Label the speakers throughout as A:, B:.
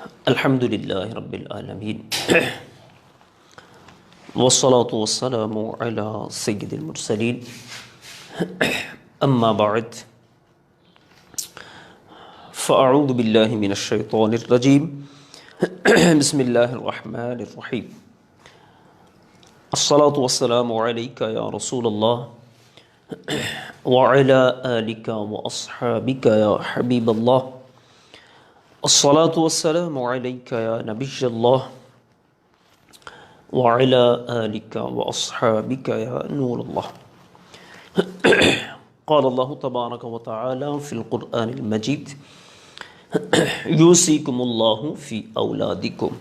A: الحمد للہ رب العالمین والصلاة والسلام علی سید المرسلین اما بعد فاعوذ باللہ من الشیطان الرجیم بسم اللہ الرحمن الرحیم الصلاة والسلام علیک یا رسول اللہ وعلی آلک واصحابک یا حبیب اللہ الصلاة والسلام علیک یا نبی اللہ وعلی آلک واصحابک یا نور اللہ قال اللہ تبارک و تعالی فی القرآن المجید یوصیکم اللہ فی اولادکم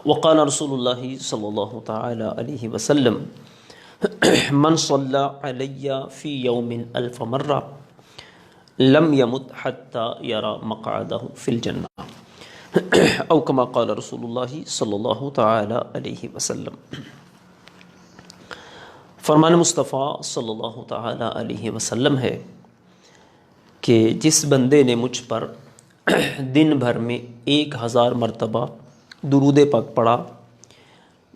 A: وقال رسول اللہ صلی اللہ تعالی علیہ وسلم من صلی علی فی یوم الف مرہ لم یمت حتی یرا مقعدہ فی الجنہ او کما قال رسول اللہ صلی اللہ تعالی علیہ وسلم۔ فرمان مصطفیٰ صلی اللہ تعالی علیہ وسلم ہے کہ جس بندے نے مجھ پر دن بھر میں 1000 مرتبہ درود پاک پڑھا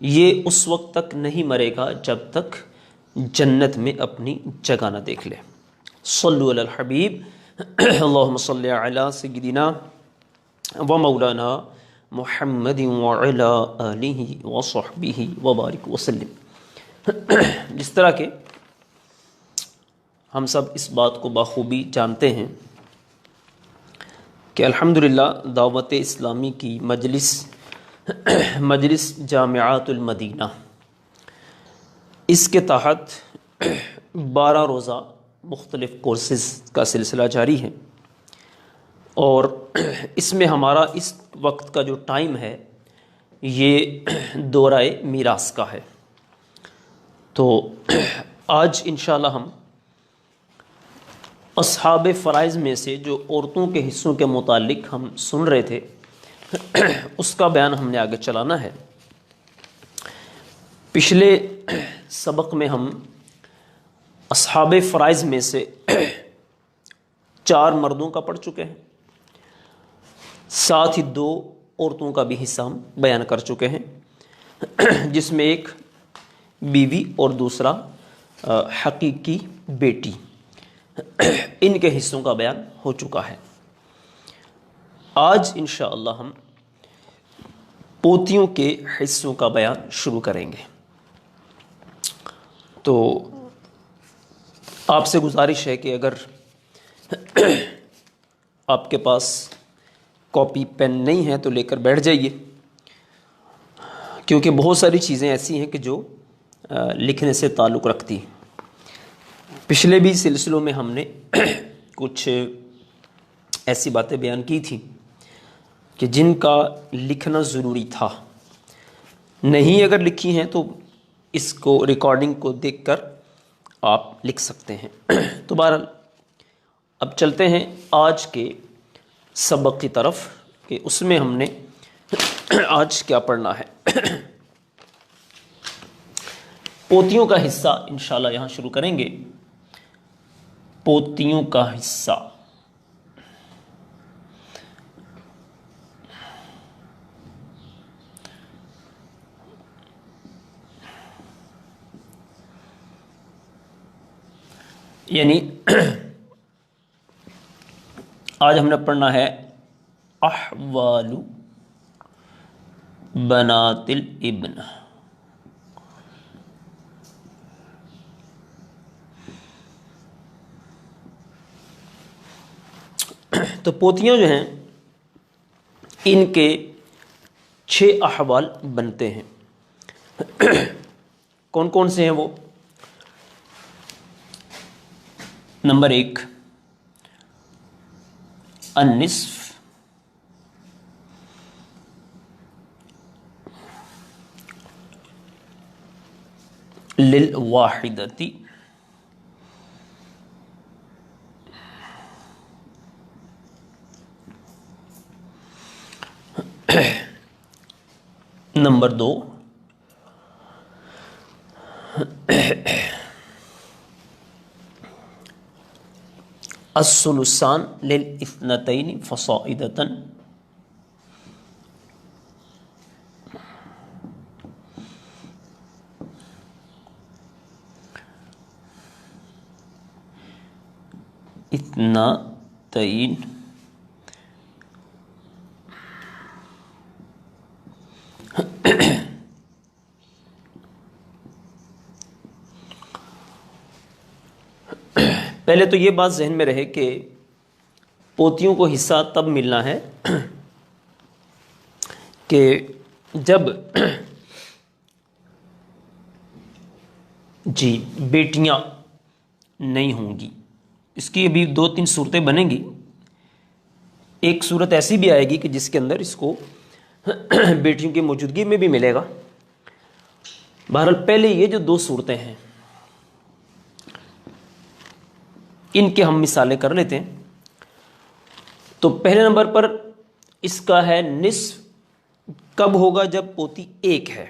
A: یہ اس وقت تک نہیں مرے گا جب تک جنت میں اپنی جگہ نہ دیکھ لے۔ صلو علی الحبیب اللہم صلی علی سیدنا و مولانا محمد وعلی آلہ وصحبہ وبارک وسلم۔ جس طرح کہ ہم سب اس بات کو بخوبی جانتے ہیں کہ الحمدللہ دعوت اسلامی کی مجلس جامعات المدینہ اس کے تحت 12 روزہ مختلف کورسز کا سلسلہ جاری ہے، اور اس میں ہمارا اس وقت کا جو ٹائم ہے یہ دورہ میراث کا ہے۔ تو آج انشاءاللہ ہم اصحاب فرائض میں سے جو عورتوں کے حصوں کے متعلق ہم سن رہے تھے اس کا بیان ہم نے آگے چلانا ہے۔ پچھلے سبق میں ہم اصحاب فرائض میں سے 4 مردوں کا پڑھ چکے ہیں، ساتھ ہی 2 عورتوں کا بھی حصہ ہم بیان کر چکے ہیں، جس میں ایک بیوی اور دوسرا حقیقی بیٹی، ان کے حصوں کا بیان ہو چکا ہے۔ آج انشاءاللہ ہم پوتیوں کے حصوں کا بیان شروع کریں گے۔ تو آپ سے گزارش ہے کہ اگر آپ کے پاس کاپی پین نہیں ہے تو لے کر بیٹھ جائیے، کیونکہ بہت ساری چیزیں ایسی ہیں کہ جو لکھنے سے تعلق رکھتی ہیں۔ پچھلے بھی سلسلوں میں ہم نے کچھ ایسی باتیں بیان کی تھیں کہ جن کا لکھنا ضروری تھا، نہیں اگر لکھی ہیں تو اس کو ریکارڈنگ کو دیکھ کر آپ لکھ سکتے ہیں۔ تو بہرحال اب چلتے ہیں آج کے سبق کی طرف کہ اس میں ہم نے آج کیا پڑھنا ہے۔ پوتیوں کا حصہ انشاءاللہ یہاں شروع کریں گے۔ پوتیوں کا حصہ یعنی آج ہم نے پڑھنا ہے احوال بنات الابن۔ تو پوتیاں جو ہیں ان کے 6 احوال بنتے ہیں۔ کون کون سے ہیں وہ؟ نمبر 1 النصف، للواحدتی، نمبر 2 الثلثان للاثنتین فصاعدۃ، اثنتین پہلے تو یہ بات ذہن میں رہے کہ پوتیوں کو حصہ تب ملنا ہے کہ جب جی بیٹیاں نہیں ہوں گی. اس کی ابھی 2-3 صورتیں بنیں گی. ایک صورت ایسی بھی آئے گی کہ جس کے اندر اس کو بیٹیوں کی موجودگی میں بھی ملے گا. بہرحال پہلے یہ جو 2 صورتیں ہیں ان کے ہم مثالیں کر لیتے ہیں. تو پہلے نمبر پر اس کا ہے نصف کب ہوگا؟ جب پوتی 1 ہے.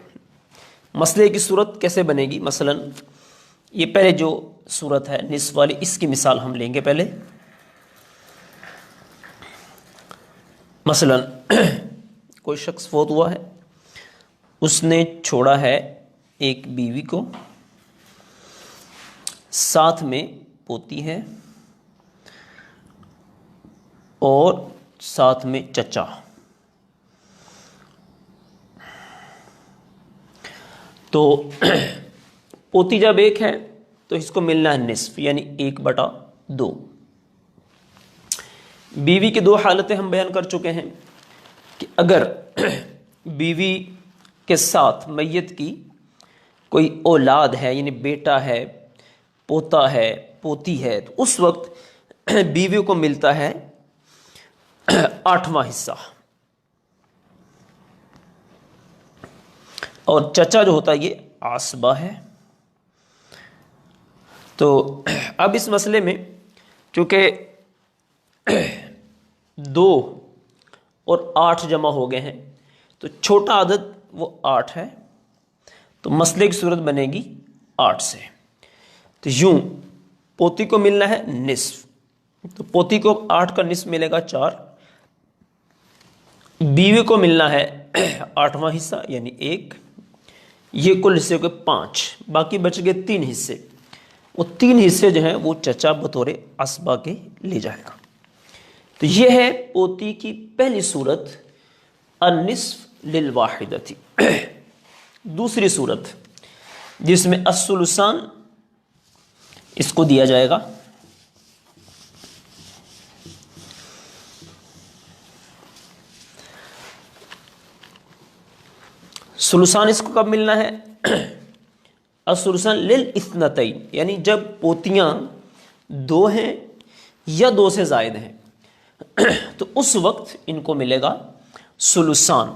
A: مسئلے کی صورت کیسے بنے گی؟ مثلا یہ پہلے جو صورت ہے نصف والی، اس کی مثال ہم لیں گے پہلے. مثلا کوئی شخص فوت ہوا ہے، اس نے چھوڑا ہے ایک بیوی کو، ساتھ میں پوتی ہے اور ساتھ میں چچا. تو پوتی جب 1 ہے تو اس کو ملنا ہے نصف، یعنی 1/2. بیوی کی 2 حالتیں ہم بیان کر چکے ہیں کہ اگر بیوی کے ساتھ میت کی کوئی اولاد ہے، یعنی بیٹا ہے، پوتا ہے، پوتی ہے، تو اس وقت بیوی کو ملتا ہے 8واں حصہ. اور چچا جو ہوتا ہے یہ عصبہ ہے. تو اب اس مسئلے میں چونکہ 2 اور 8 جمع ہو گئے ہیں تو چھوٹا عدد وہ 8 ہے، تو مسئلے کی صورت بنے گی 8 سے. تو یوں پوتی کو ملنا ہے نصف، تو پوتی کو 8 کا نصف ملے گا 4. بیوی کو ملنا ہے 8واں حصہ یعنی 1. یہ کل حصے کو 5، باقی بچ گئے 3 حصے. وہ 3 حصے جو ہیں وہ چچا بطور عصبہ کے لے جائے گا. تو یہ ہے پوتی کی پہلی صورت النصف للواحدتی. دوسری صورت جس میں الثلثان اس کو دیا جائے گا. ثلثان اس کو کب ملنا ہے؟ الثلثان للاثنتین، یعنی جب پوتیاں 2 ہیں یا 2 سے زائد ہیں تو اس وقت ان کو ملے گا ثلثان.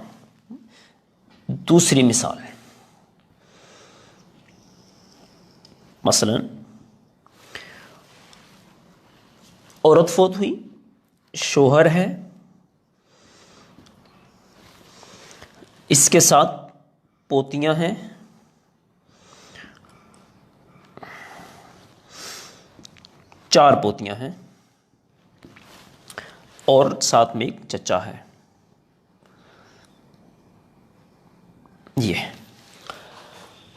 A: دوسری مثال ہے، مثلا عورت فوت ہوئی، شوہر ہے، اس کے ساتھ پوتیاں ہیں، چار پوتیاں ہیں اور ساتھ میں ایک چچا ہے. یہ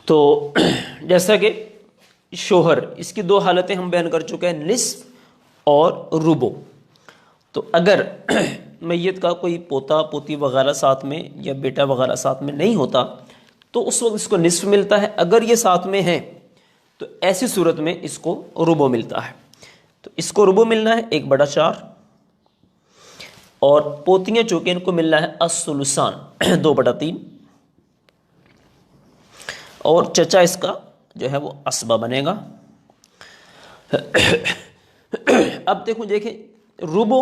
A: تو جیسا کہ شوہر، اس کی 2 حالتیں ہم بیان کر چکے ہیں، نصف اور ربع. تو اگر میت کا کوئی پوتا پوتی وغیرہ ساتھ میں یا بیٹا وغیرہ ساتھ میں نہیں ہوتا تو اس وقت اس کو نصف ملتا ہے. اگر یہ ساتھ میں ہیں تو ایسی صورت میں اس کو ربع ملتا ہے. تو اس کو ربع ملنا ہے 1/4، اور پوتیاں چونکہ ان کو ملنا ہے الثلثان 2/3، اور چچا اس کا جو ہے وہ عصبہ بنے گا. اب دیکھیں ربع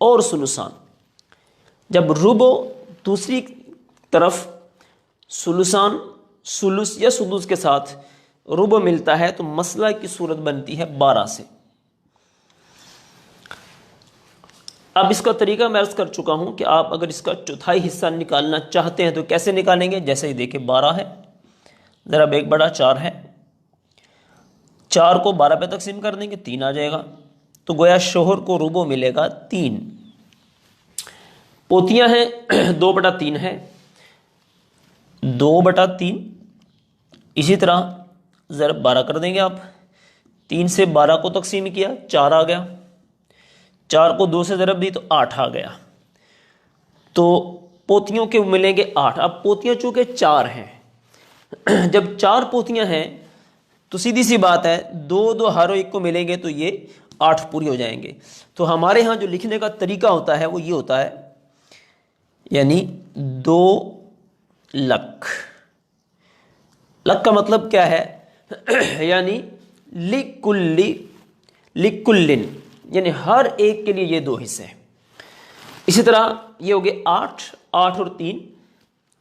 A: اور ثلثان، جب ربع دوسری طرف ثلثان ثلث یا سدس کے ساتھ ربع ملتا ہے تو مسئلہ کی صورت بنتی ہے 12 سے. اب اس کا طریقہ میں عرض کر چکا ہوں کہ آپ اگر اس کا چوتھائی حصہ نکالنا چاہتے ہیں تو کیسے نکالیں گے؟ جیسے ہی دیکھیں 12 ہے، ضرب 1/4 ہے، 4 کو 12 پہ تقسیم کر دیں گے 3 آ جائے گا. تو گویا شوہر کو ربع ملے گا 3. پوتیاں ہیں 2/3 ہے 2/3. اسی طرح ضرب 12 کر دیں گے آپ. 3 سے 12 کو تقسیم کیا 4 آ گیا. 4 کو 2 سے ضرب دی تو 8 آ گیا. تو پوتیوں کے ملیں گے 8. اب پوتیاں چونکہ 4 ہیں، جب 4 پوتیاں ہیں تو سیدھی سی بات ہے 2 ہر ایک کو ملیں گے تو یہ 8 پوری ہو جائیں گے. تو ہمارے ہاں جو لکھنے کا طریقہ ہوتا ہے وہ یہ ہوتا ہے، یعنی 2 لک. لک کا مطلب کیا ہے؟ یعنی لکلن، یعنی ہر ایک کے لیے یہ 2 حصے ہیں. اسی طرح یہ ہو گئے 8 اور 3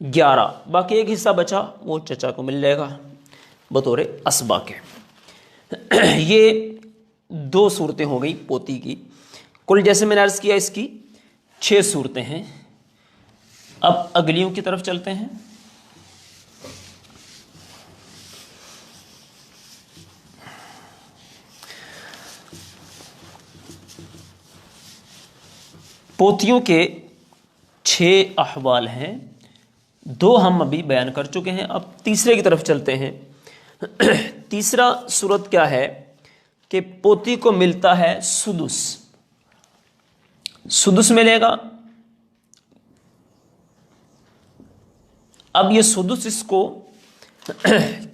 A: 11. باقی ایک حصہ بچا وہ چچا کو مل جائے گا بطور اسبا کے. یہ 2 صورتیں ہو گئی پوتی کی. کل جیسے میں نے عرض کیا اس کی 6 صورتیں ہیں. اب اگلیوں کی طرف چلتے ہیں. پوتیوں کے 6 احوال ہیں، 2 ہم ابھی بیان کر چکے ہیں. اب تیسرے کی طرف چلتے ہیں. تیسرا صورت کیا ہے کہ پوتی کو ملتا ہے سدس. سدس ملے گا. اب یہ سدس اس کو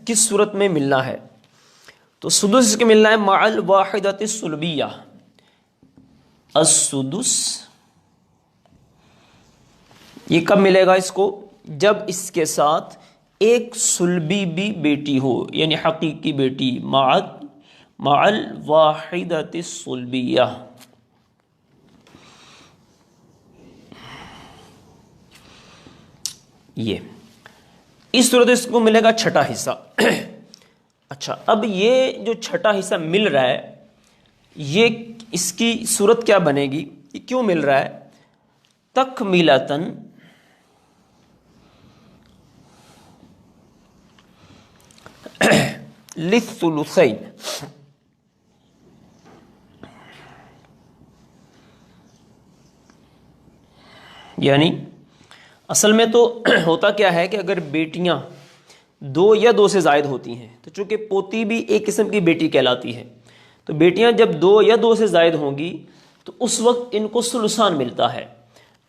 A: کس صورت میں ملنا ہے؟ تو سدس اس کے ملنا ہے مع الواحدۃ السلبیہ. السدس یہ کب ملے گا اس کو؟ جب اس کے ساتھ ایک سلبی بھی بیٹی ہو، یعنی حقیقی بیٹی. مع الواحدۃ السلبیہ. یہ اس صورت اس کو ملے گا 6واں حصہ. اچھا، اب یہ جو 6واں حصہ مل رہا ہے یہ اس کی صورت کیا بنے گی؟ یہ کیوں مل رہا ہے؟ تکمیلتاً للثلثین. یعنی اصل میں تو ہوتا کیا ہے کہ اگر بیٹیاں 2 یا 2 سے زائد ہوتی ہیں تو چونکہ پوتی بھی ایک قسم کی بیٹی کہلاتی ہے، تو بیٹیاں جب 2 یا 2 سے زائد ہوں گی تو اس وقت ان کو ثلثان ملتا ہے.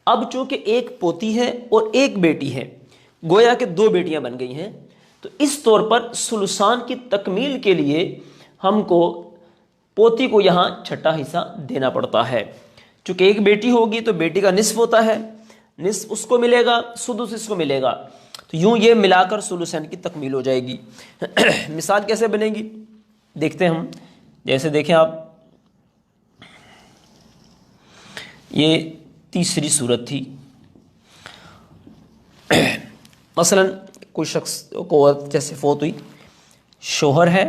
A: اب چونکہ ایک پوتی ہے اور ایک بیٹی ہے، گویا کہ 2 بیٹیاں بن گئی ہیں، تو اس طور پر ثلثان کی تکمیل کے لیے ہم کو پوتی کو یہاں 6واں حصہ دینا پڑتا ہے. چونکہ ایک بیٹی ہوگی تو بیٹی کا نصف ہوتا ہے، نصف اس کو ملے گا، سدس اس کو ملے گا، تو یوں یہ ملا کر ثلثین کی تکمیل ہو جائے گی. مثال کیسے بنے گی دیکھتے ہیں ہم. جیسے دیکھیں آپ، یہ تیسری صورت تھی. مثلا کوئی شخص کو جیسے فوت ہوئی، شوہر ہے،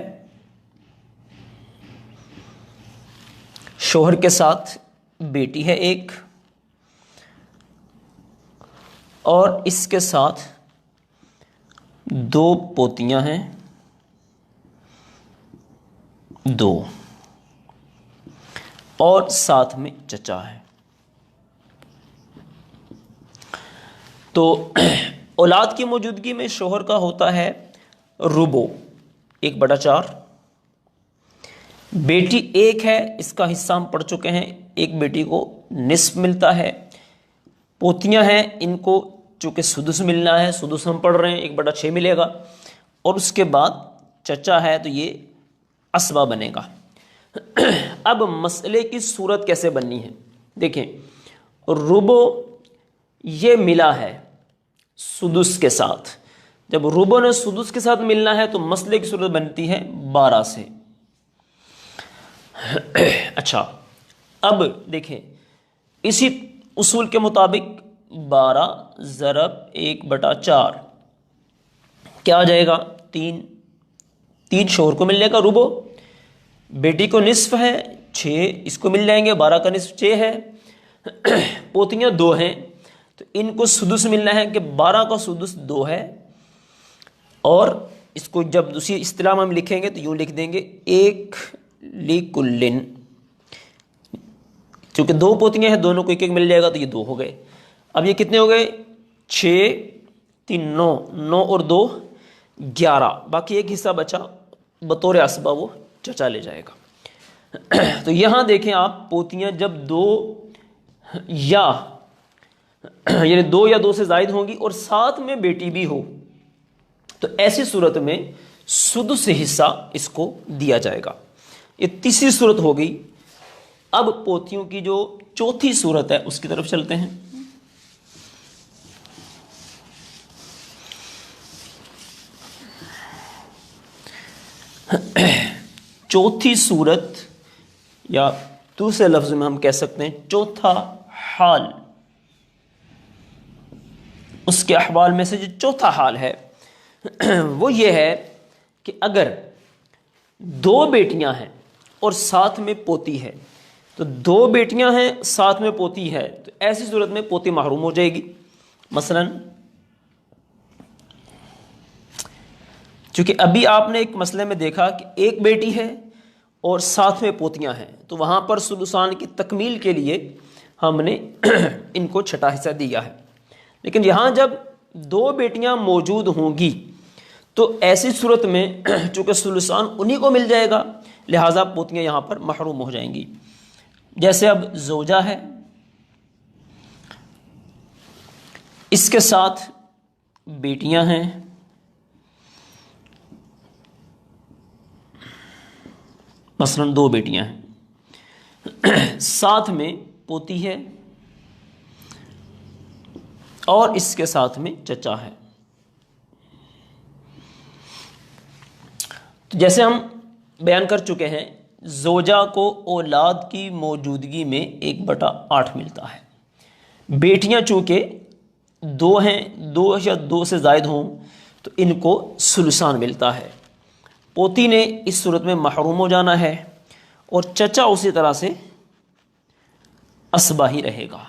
A: شوہر کے ساتھ بیٹی ہے ایک، اور اس کے ساتھ 2 پوتیاں ہیں 2، اور ساتھ میں چچا ہے. تو اولاد کی موجودگی میں شوہر کا ہوتا ہے ربع 1/4. بیٹی ایک ہے، اس کا حصہ ہم پڑھ چکے ہیں، ایک بیٹی کو نصف ملتا ہے. پوتیاں ہیں، ان کو چونکہ سدس ملنا ہے، سدس ہم پڑھ رہے ہیں 1/6 ملے گا. اور اس کے بعد چچا ہے تو یہ اسبا بنے گا. اب مسئلے کی صورت کیسے بننی ہے دیکھیں. ربع یہ ملا ہے سدس کے ساتھ. جب ربع نے سدس کے ساتھ ملنا ہے تو مسئلے کی صورت بنتی ہے 12 سے. اچھا، اب دیکھیں اسی اصول کے مطابق 12 ضرب 1/4 کیا آ جائے گا؟ 3 شوہر کو مل جائے گا ربع. بیٹی کو نصف ہے 6، اس کو مل جائیں گے، 12 کا نصف 6 ہے. پوتیاں 2 ہیں تو ان کو سدس ملنا ہے کہ 12 کا سدس 2 ہے. اور اس کو جب دوسری اصطلاح میں ہم لکھیں گے تو یوں لکھ دیں گے 1 لکلن، چونکہ دو پوتیاں ہیں دونوں کو ایک ایک مل جائے گا تو یہ 2 ہو گئے. اب یہ کتنے ہو گئے 6 3 9 9 اور 2 11. باقی ایک حصہ بچا بطور اسبہ وہ چچا لے جائے گا. تو یہاں دیکھیں آپ پوتیاں جب 2 یا یعنی 2 یا 2 سے زائد ہوں گی اور ساتھ میں بیٹی بھی ہو تو ایسی صورت میں سدس حصہ اس کو دیا جائے گا. یہ تیسری صورت ہو گئی. اب پوتیوں کی جو چوتھی صورت ہے اس کی طرف چلتے ہیں. چوتھی صورت یا دوسرے لفظ میں ہم کہہ سکتے ہیں چوتھا حال. اس کے احوال میں سے جو چوتھا حال ہے وہ یہ ہے کہ اگر 2 بیٹیاں ہیں اور ساتھ میں پوتی ہے تو 2 بیٹیاں ہیں ساتھ میں پوتی ہے تو ایسی صورت میں پوتی محروم ہو جائے گی. مثلا چونکہ ابھی آپ نے ایک مسئلے میں دیکھا کہ ایک بیٹی ہے اور ساتھ میں پوتیاں ہیں تو وہاں پر ثلثان کی تکمیل کے لیے ہم نے ان کو چھٹا حصہ دیا ہے. لیکن یہاں جب 2 بیٹیاں موجود ہوں گی تو ایسی صورت میں چونکہ ثلثان انہی کو مل جائے گا لہٰذا پوتیاں یہاں پر محروم ہو جائیں گی. جیسے اب زوجہ ہے اس کے ساتھ بیٹیاں ہیں مثلا 2 بیٹیاں ہیں ساتھ میں پوتی ہے اور اس کے ساتھ میں چچا ہے. تو جیسے ہم بیان کر چکے ہیں زوجہ کو اولاد کی موجودگی میں 1/8 ملتا ہے. بیٹیاں چونکہ 2 ہیں 2 یا 2 سے زائد ہوں تو ان کو ثلثان ملتا ہے. پوتی نے اس صورت میں محروم ہو جانا ہے اور چچا اسی طرح سے اسبہ ہی رہے گا.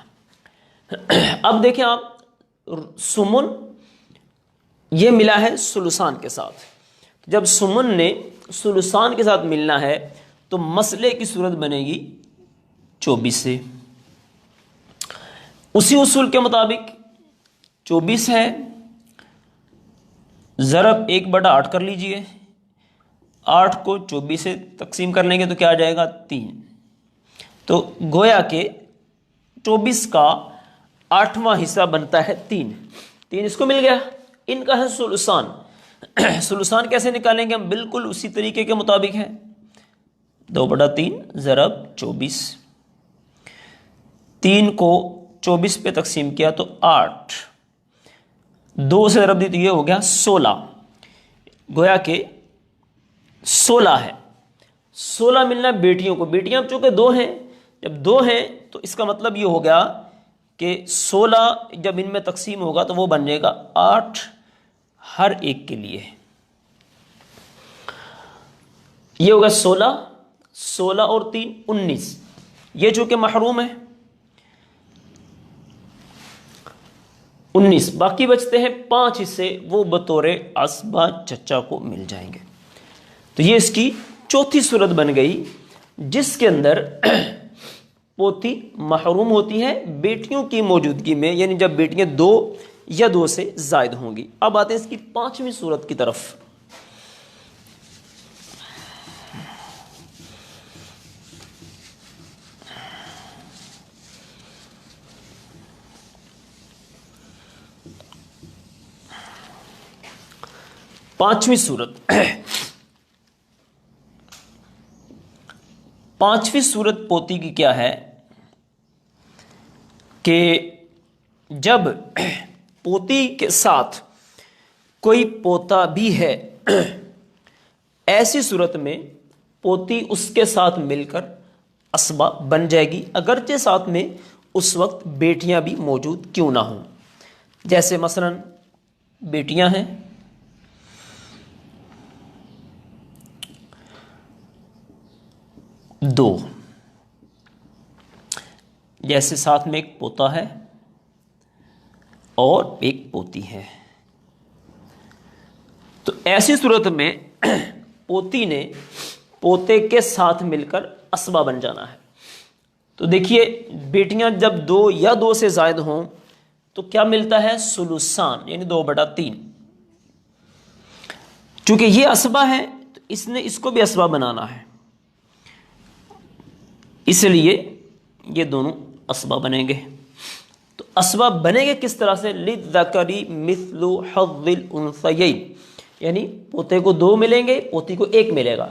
A: اب دیکھیں آپ سمن یہ ملا ہے ثلثان کے ساتھ. جب سمن نے ثلثان کے ساتھ ملنا ہے تو مسئلے کی صورت بنے گی 24 سے. اسی اصول کے مطابق 24 ہے ضرب 1/8 کر لیجئے. 8 کو 24 سے تقسیم کر لیں گے تو کیا آ جائے گا 3. تو گویا کہ 24 کا 8واں حصہ بنتا ہے 3. 3 اس کو مل گیا. ان کا ہے ثلثان. ثلثان کیسے نکالیں گے ہم بالکل اسی طریقے کے مطابق ہے 2/3 ضرب 24. 3 کو 24 پہ تقسیم کیا تو 8. 2 سے ضرب دی تو یہ ہو گیا 16. گویا کہ 16 ہے. 16 ملنا بیٹیوں کو. بیٹیاں چونکہ 2 ہیں جب 2 ہیں تو اس کا مطلب یہ ہو گیا کہ 16 جب ان میں تقسیم ہوگا تو وہ بن جائے گا 8 ہر ایک کے لیے. یہ ہوگا 16. 16 اور 3 19. یہ چونکہ محروم ہے 19. باقی بچتے ہیں 5 حصے وہ بطور اسبہ چچا کو مل جائیں گے. تو یہ اس کی چوتھی صورت بن گئی جس کے اندر پوتی محروم ہوتی ہے بیٹیوں کی موجودگی میں یعنی جب بیٹیاں 2 یا 2 سے زائد ہوں گی. اب آتے ہیں اس کی 5ویں صورت کی طرف. پانچویں صورت پوتی کی کیا ہے کہ جب پوتی کے ساتھ کوئی پوتا بھی ہے ایسی صورت میں پوتی اس کے ساتھ مل کر اسبہ بن جائے گی اگرچہ ساتھ میں اس وقت بیٹیاں بھی موجود کیوں نہ ہوں. جیسے مثلا بیٹیاں ہیں 2 جیسے ساتھ میں ایک پوتا ہے اور ایک پوتی ہے. تو ایسی صورت میں پوتی نے پوتے کے ساتھ مل کر اسبہ بن جانا ہے. تو دیکھیے بیٹیاں جب 2 یا 2 سے زائد ہوں تو کیا ملتا ہے؟ ثلثان، یعنی 2/3۔ چونکہ یہ اسبہ ہے تو اس نے اس کو بھی اسبہ بنانا ہے، اس لیے یہ دونوں اسبہ بنیں گے۔ تو اسبہ بنیں گے کس طرح سے؟ للذکر مثل حظ الانثیین، یعنی پوتے کو 2 ملیں گے، پوتی کو 1 ملے گا،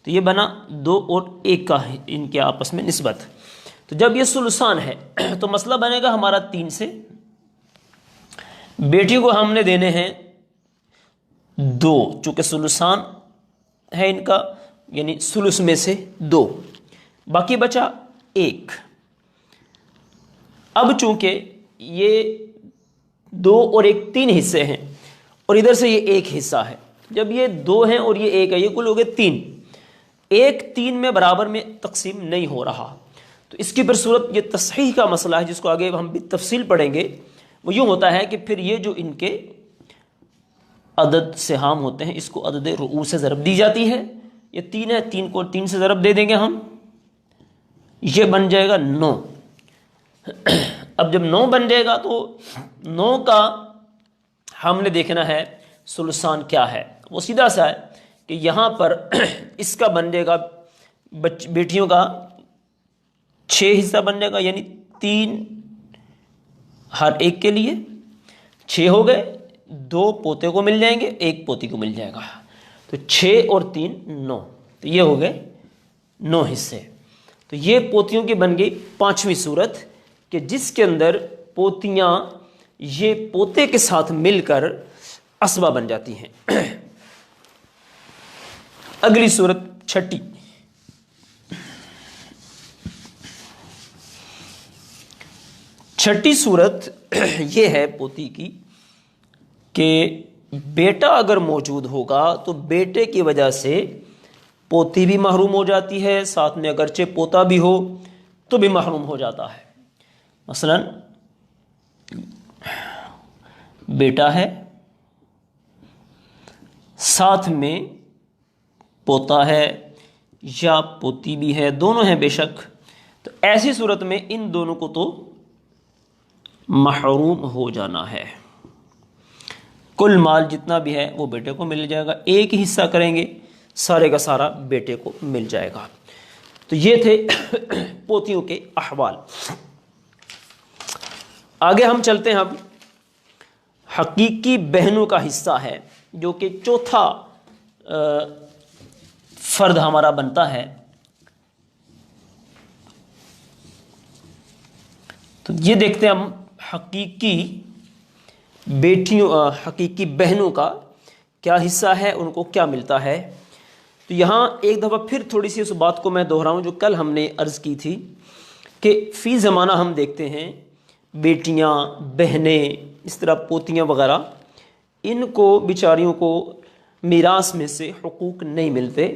A: تو یہ بنا 2 اور 1 کا ان کے آپس میں نسبت۔ تو جب یہ ثلثان ہے تو مسئلہ بنے گا ہمارا 3 سے، بیٹی کو ہم نے دینے ہیں 2، چونکہ ثلثان ہے ان کا، یعنی ثلث میں سے 2، باقی بچا 1۔ اب چونکہ یہ 2 اور 1 3 حصے ہیں، اور ادھر سے یہ 1 حصہ ہے، جب یہ 2 ہیں اور یہ 1 ہے، یہ کل ہو گئے 3۔ 1 3 میں برابر میں تقسیم نہیں ہو رہا، تو اس کی پھر صورت یہ تصحیح کا مسئلہ ہے، جس کو آگے ہم بھی تفصیل پڑھیں گے۔ وہ یوں ہوتا ہے کہ پھر یہ جو ان کے عدد سہام ہوتے ہیں، اس کو عدد رؤوس سے ضرب دی جاتی ہے۔ یہ 3 ہے، 3 کو 3 سے ضرب دے دیں گے ہم، یہ بن جائے گا 9۔ اب جب 9 بن جائے گا تو 9 کا ہم نے دیکھنا ہے ثلثان کیا ہے۔ وہ سیدھا سا ہے کہ یہاں پر اس کا بن جائے گا بیٹیوں کا 6 حصہ بن جائے گا، یعنی 3 ہر ایک کے لیے 6 ہو گئے، 2 پوتے کو مل جائیں گے، 1 پوتی کو مل جائے گا، تو 6 اور 3 9، تو یہ ہو گئے 9 حصے۔ تو یہ پوتیوں کی بن گئی 5ویں صورت، کہ جس کے اندر پوتیاں یہ پوتے کے ساتھ مل کر اسبہ بن جاتی ہیں۔ اگلی صورت 6، چھٹی صورت یہ ہے پوتی کی کہ بیٹا اگر موجود ہوگا تو بیٹے کی وجہ سے پوتی بھی محروم ہو جاتی ہے، ساتھ میں اگرچہ پوتا بھی ہو تو بھی محروم ہو جاتا ہے۔ مثلا بیٹا ہے، ساتھ میں پوتا ہے یا پوتی بھی ہے، دونوں ہیں بے شک، تو ایسی صورت میں ان دونوں کو تو محروم ہو جانا ہے۔ کل مال جتنا بھی ہے وہ بیٹے کو مل جائے گا، 1 حصہ کریں گے، سارے کا سارا بیٹے کو مل جائے گا۔ تو یہ تھے پوتیوں کے احوال۔ آگے ہم چلتے ہیں، اب حقیقی بہنوں کا حصہ ہے، جو کہ چوتھا فرد ہمارا بنتا ہے۔ تو یہ دیکھتے ہیں ہم حقیقی حقیقی بہنوں کا کیا حصہ ہے، ان کو کیا ملتا ہے۔ تو یہاں ایک دفعہ پھر تھوڑی سی اس بات کو میں دہراؤں جو کل ہم نے عرض کی تھی، کہ فی زمانہ ہم دیکھتے ہیں بیٹیاں، بہنیں، اس طرح پوتیاں وغیرہ، ان کو بیچاریوں کو میراث میں سے حقوق نہیں ملتے۔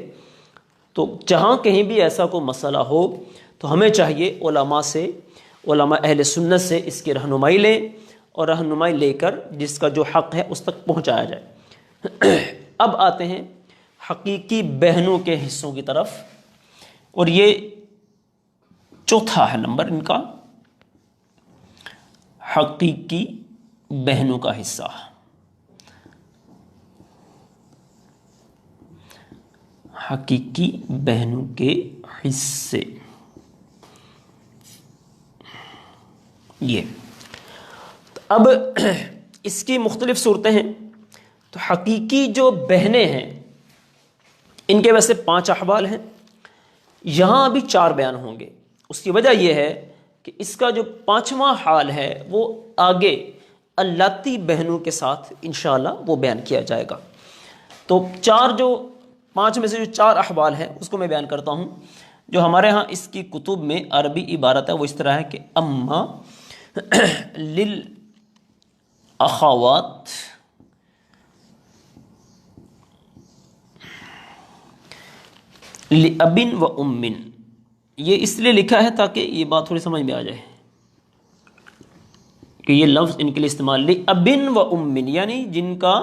A: تو جہاں کہیں بھی ایسا کوئی مسئلہ ہو تو ہمیں چاہیے علماء اہل سنت سے اس کی رہنمائی لیں، اور رہنمائی لے کر جس کا جو حق ہے اس تک پہنچایا جائے۔ اب آتے ہیں حقیقی بہنوں کے حصوں کی طرف، اور یہ چوتھا ہے نمبر ان کا، حقیقی بہنوں کا حصہ۔ حقیقی بہنوں کے حصے یہ۔ اب اس کی مختلف صورتیں ہیں۔ تو حقیقی جو بہنیں ہیں ان کے ویسے 5 احوال ہیں، یہاں ابھی 4 بیان ہوں گے۔ اس کی وجہ یہ ہے کہ اس کا جو 5واں حال ہے وہ آگے اللاتی بہنوں کے ساتھ انشاءاللہ وہ بیان کیا جائے گا۔ تو 5 میں سے جو 4 احوال ہیں اس کو میں بیان کرتا ہوں۔ جو ہمارے ہاں اس کی کتب میں عربی عبارت ہے وہ اس طرح ہے کہ اما للاخوات لأب و ام، یہ اس لیے لکھا ہے تاکہ یہ بات تھوڑی سمجھ میں آ جائے کہ یہ لفظ ان کے لیے استعمال لأب و ام، یعنی جن کا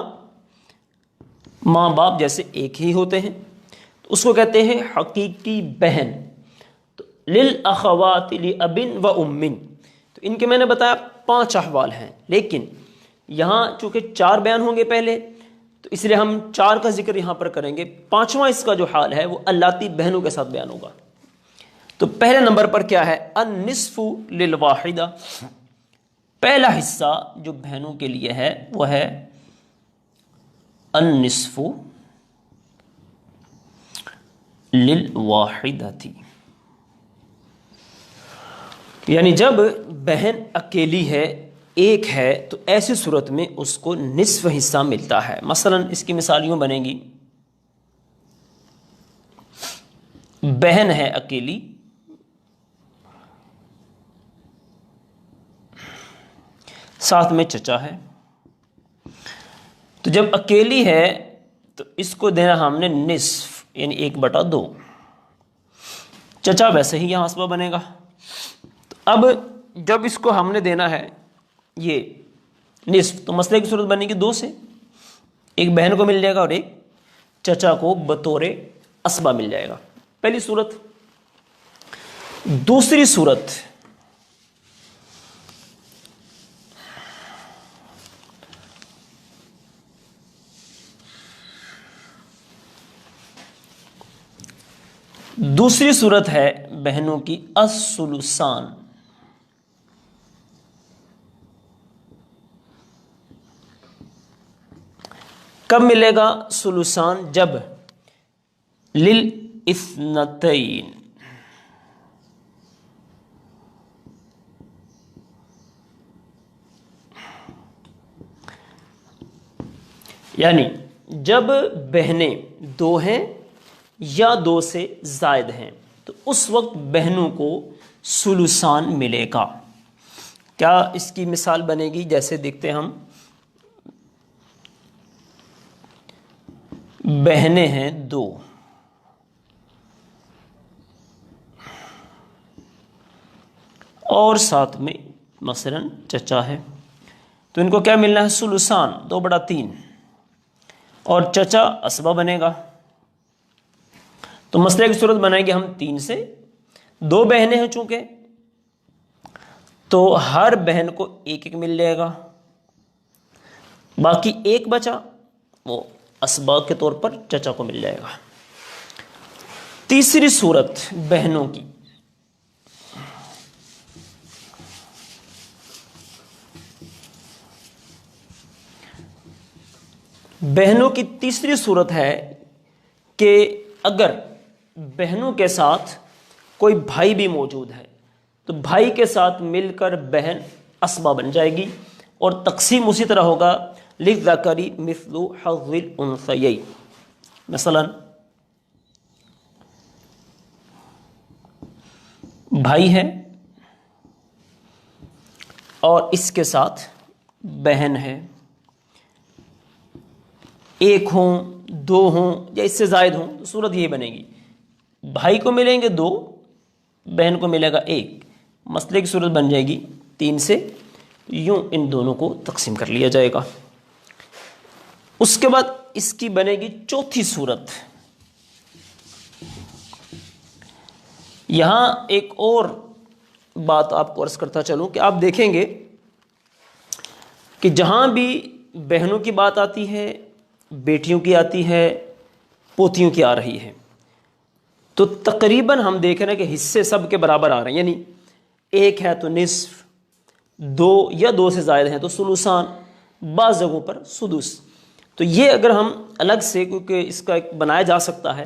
A: ماں باپ جیسے ایک ہی ہوتے ہیں، تو اس کو کہتے ہیں حقیقی بہن۔ تو للاخوات لاب و ام، تو ان کے میں نے بتایا 5 احوال ہیں، لیکن یہاں چونکہ 4 بیان ہوں گے پہلے، تو اس لیے ہم 4 کا ذکر یہاں پر کریں گے۔ 5واں اس کا جو حال ہے وہ اللاتی بہنوں کے ساتھ بیان ہوگا۔ تو پہلے نمبر پر کیا ہے؟ النصف للواحدہ، پہلا حصہ جو بہنوں کے لیے ہے وہ ہے النصف للواحدہ، یعنی جب بہن اکیلی ہے، ایک ہے، تو ایسی صورت میں اس کو نصف حصہ ملتا ہے۔ مثلا اس کی مثال یوں بنے گی، بہن ہے اکیلی، ساتھ میں چچا ہے، تو جب اکیلی ہے تو اس کو دینا ہم نے نصف، یعنی 1/2۔ چچا ویسے ہی یہاں عصبہ بنے گا۔ تو اب جب اس کو ہم نے دینا ہے یہ نصف، تو مسئلے کی صورت بنے گی 2 سے، ایک بہن کو مل جائے گا اور ایک چچا کو بطور عصبہ مل جائے گا، پہلی صورت۔ دوسری صورت، ہے بہنوں کی الثلثان، کب ملے گا ثلثان؟ جب للاثنتین، یعنی جب بہنیں 2 ہیں یا 2 سے زائد ہیں تو اس وقت بہنوں کو ثلثان ملے گا۔ کیا اس کی مثال بنے گی؟ جیسے دیکھتے ہیں ہم، بہنیں ہیں 2 اور ساتھ میں مثلا چچا ہے، تو ان کو کیا ملنا ہے؟ ثلثان 2/3، اور چچا عصبہ بنے گا۔ تو مسئلے کی صورت بنائیں گے ہم 3 سے، 2 بہنیں ہیں چونکہ، تو ہر بہن کو 1 مل جائے گا، باقی 1 بچا وہ عصبہ کے طور پر چچا کو مل جائے گا۔ تیسری صورت بہنوں کی، تیسری صورت ہے کہ اگر بہنوں کے ساتھ کوئی بھائی بھی موجود ہے تو بھائی کے ساتھ مل کر بہن عصبہ بن جائے گی، اور تقسیم اسی طرح ہوگا، للذکر مثل حظ الانثیین۔ مثلا بھائی ہے اور اس کے ساتھ بہن ہے، 1 ہوں 2 ہوں یا اس سے زائد ہوں، تو صورت یہی بنے گی، بھائی کو ملیں گے 2، بہن کو ملے گا 1، مسئلے کی صورت بن جائے گی 3 سے، یوں ان دونوں کو تقسیم کر لیا جائے گا۔ اس کے بعد اس کی بنے گی چوتھی صورت۔ یہاں ایک اور بات آپ کو عرض کرتا چلوں کہ آپ دیکھیں گے کہ جہاں بھی بہنوں کی بات آتی ہے، بیٹیوں کی آتی ہے، پوتیوں کی آ رہی ہے، تو تقریباً ہم دیکھ رہے ہیں کہ حصے سب کے برابر آ رہے ہیں، یعنی 1 ہے تو نصف، 2 یا 2 سے زائد ہیں تو ثلثان، بعض جگہوں پر سدس۔ تو یہ اگر ہم الگ سے، کیونکہ اس کا ایک بنایا جا سکتا ہے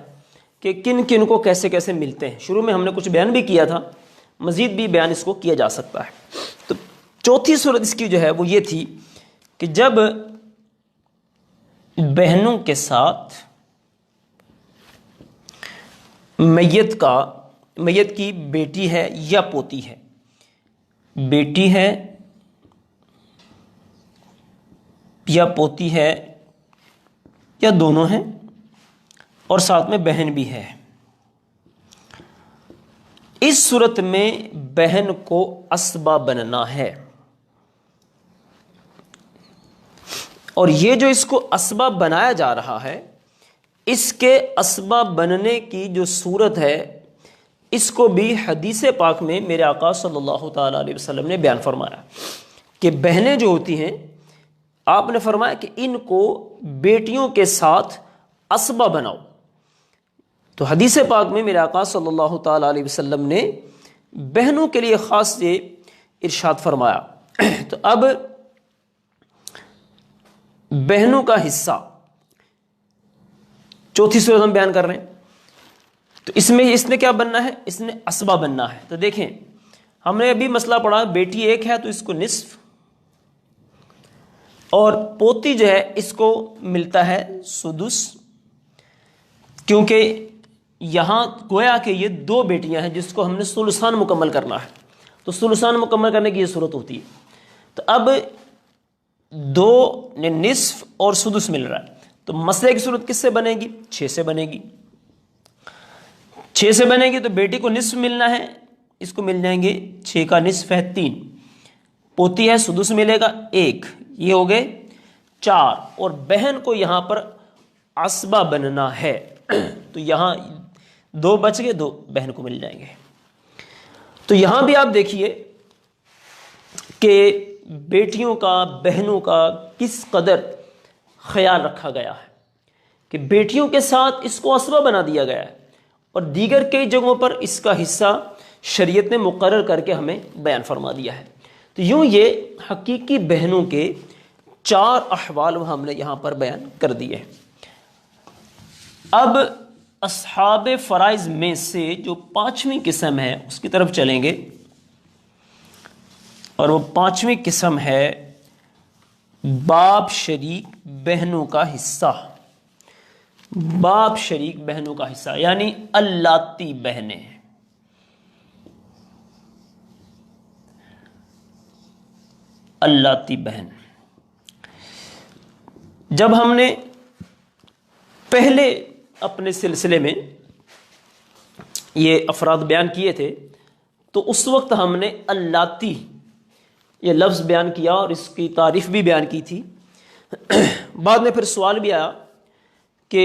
A: کہ کن کن کو کیسے کیسے ملتے ہیں، شروع میں ہم نے کچھ بیان بھی کیا تھا، مزید بھی بیان اس کو کیا جا سکتا ہے۔ تو چوتھی صورت اس کی جو ہے وہ یہ تھی کہ جب بہنوں کے ساتھ میت کی بیٹی ہے یا پوتی ہے، بیٹی ہے یا پوتی ہے یا دونوں ہیں، اور ساتھ میں بہن بھی ہے، اس صورت میں بہن کو عصبہ بننا ہے، اور یہ جو اس کو عصبہ بنایا جا رہا ہے، اس کے عصبہ بننے کی جو صورت ہے اس کو بھی حدیث پاک میں میرے آقا صلی اللہ تعالیٰ علیہ وسلم نے بیان فرمایا کہ بہنیں جو ہوتی ہیں، آپ نے فرمایا کہ ان کو بیٹیوں کے ساتھ اسبہ بناؤ۔ تو حدیث پاک میں میرے آقا صلی اللہ تعالیٰ علیہ وسلم نے بہنوں کے لیے خاص یہ ارشاد فرمایا۔ تو اب بہنوں کا حصہ چوتھی صورت ہم بیان کر رہے ہیں۔ تو اس نے کیا بننا ہے؟ اس نے اسبہ بننا ہے۔ تو دیکھیں، ہم نے ابھی مسئلہ پڑھا، بیٹی ایک ہے تو اس کو نصف، اور پوتی جو ہے اس کو ملتا ہے سدس، کیونکہ یہاں گویا کہ یہ دو بیٹیاں ہیں جس کو ہم نے ثلثان مکمل کرنا ہے، تو ثلثان مکمل کرنے کی یہ صورت ہوتی ہے۔ تو اب دو نصف اور سدس مل رہا ہے، تو مسئلے کی صورت کس سے بنے گی؟ 6 سے بنے گی۔ 6 سے بنے گی تو بیٹی کو نصف ملنا ہے، اس کو مل جائیں گے 6 کا نصف ہے 3، پوتی ہے سدس ملے گا 1، یہ ہو گئے 4، اور بہن کو یہاں پر عصبہ بننا ہے، تو یہاں 2 بچ گئے، 2 بہن کو مل جائیں گے۔ تو یہاں بھی آپ دیکھیے کہ بیٹیوں کا، بہنوں کا کس قدر خیال رکھا گیا ہے کہ بیٹیوں کے ساتھ اس کو عصبہ بنا دیا گیا ہے، اور دیگر کئی جگہوں پر اس کا حصہ شریعت نے مقرر کر کے ہمیں بیان فرما دیا ہے۔ تو یوں یہ حقیقی بہنوں کے 4 احوال ہم نے یہاں پر بیان کر دیے ہیں۔ اب اصحاب فرائض میں سے جو 5ویں قسم ہے اس کی طرف چلیں گے، اور وہ 5ویں قسم ہے باپ شریک بہنوں کا حصہ۔ باپ شریک بہنوں کا حصہ یعنی اللاتی بہنیں۔ اللاتی بہن، جب ہم نے پہلے اپنے سلسلے میں یہ افراد بیان کیے تھے تو اس وقت ہم نے اللاتی یہ لفظ بیان کیا اور اس کی تعریف بھی بیان کی تھی۔ بعد میں پھر سوال بھی آیا کہ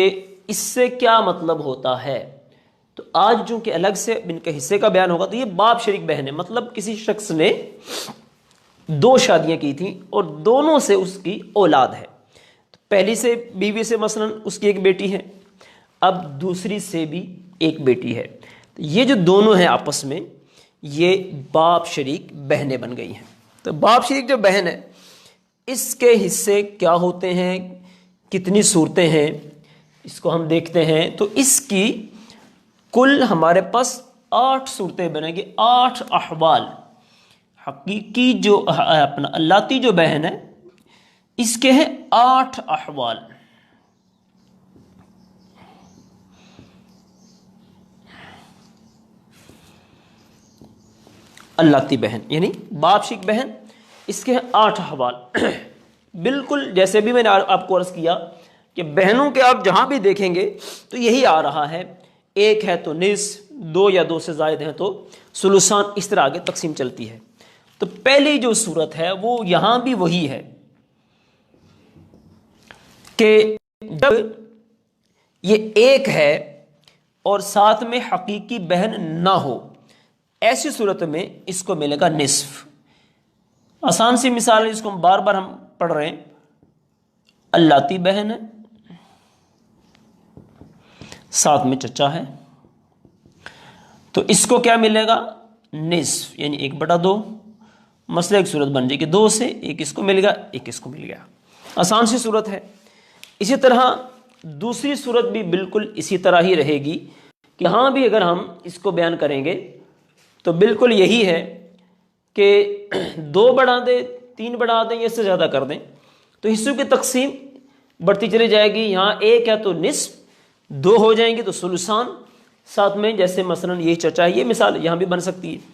A: اس سے کیا مطلب ہوتا ہے، تو آج چونکہ الگ سے ان کے حصے کا بیان ہوگا، تو یہ باپ شریک بہن ہے، مطلب کسی شخص نے 2 شادیاں کی تھیں اور دونوں سے اس کی اولاد ہے۔ پہلی سے بیوی سے مثلا اس کی ایک بیٹی ہے، اب دوسری سے بھی ایک بیٹی ہے، تو یہ جو دونوں ہیں آپس میں یہ باپ شریک بہنیں بن گئی ہیں۔ تو باپ شریک جو بہن ہے اس کے حصے کیا ہوتے ہیں، کتنی صورتیں ہیں، اس کو ہم دیکھتے ہیں۔ تو اس کی کل ہمارے پاس 8 صورتیں بنیں گی، 8 احوال۔ حقیقی جو اپنا اللاتی جو بہن ہے اس کے ہیں 8 احوال۔ اللاتی بہن یعنی باپ شریک بہن، اس کے ہیں 8 احوال۔ بالکل جیسے بھی میں نے آپ کو عرض کیا کہ بہنوں کے آپ جہاں بھی دیکھیں گے تو یہی آ رہا ہے، 1 ہے تو نصف، 2 یا 2 سے زائد ہیں تو ثلثان، اس طرح آگے تقسیم چلتی ہے۔ تو پہلی جو صورت ہے وہ یہاں بھی وہی ہے کہ جب یہ 1 ہے اور ساتھ میں حقیقی بہن نہ ہو، ایسی صورت میں اس کو ملے گا نصف۔ آسان سی مثال ہے جس کو ہم بار بار ہم پڑھ رہے ہیں، اللاتی بہن ہے، ساتھ میں چچا ہے، تو اس کو کیا ملے گا؟ نصف، یعنی 1/2۔ مسئلہ ایک صورت بن جائے کہ 2 سے 1 اس کو مل گیا، 1 اس کو مل گیا، آسان سی صورت ہے۔ اسی طرح دوسری صورت بھی بالکل اسی طرح ہی رہے گی کہ ہاں بھی اگر ہم اس کو بیان کریں گے تو بالکل یہی ہے کہ 2 بڑھا دیں، 3 بڑھا دیں یا اس سے زیادہ کر دیں تو حصوں کی تقسیم بڑھتی چلی جائے گی۔ یہاں 1 ہے تو نصف، 2 ہو جائیں گی تو ثلثان، ساتھ میں جیسے مثلا یہ چچا ہے، یہ مثال یہاں بھی بن سکتی ہے۔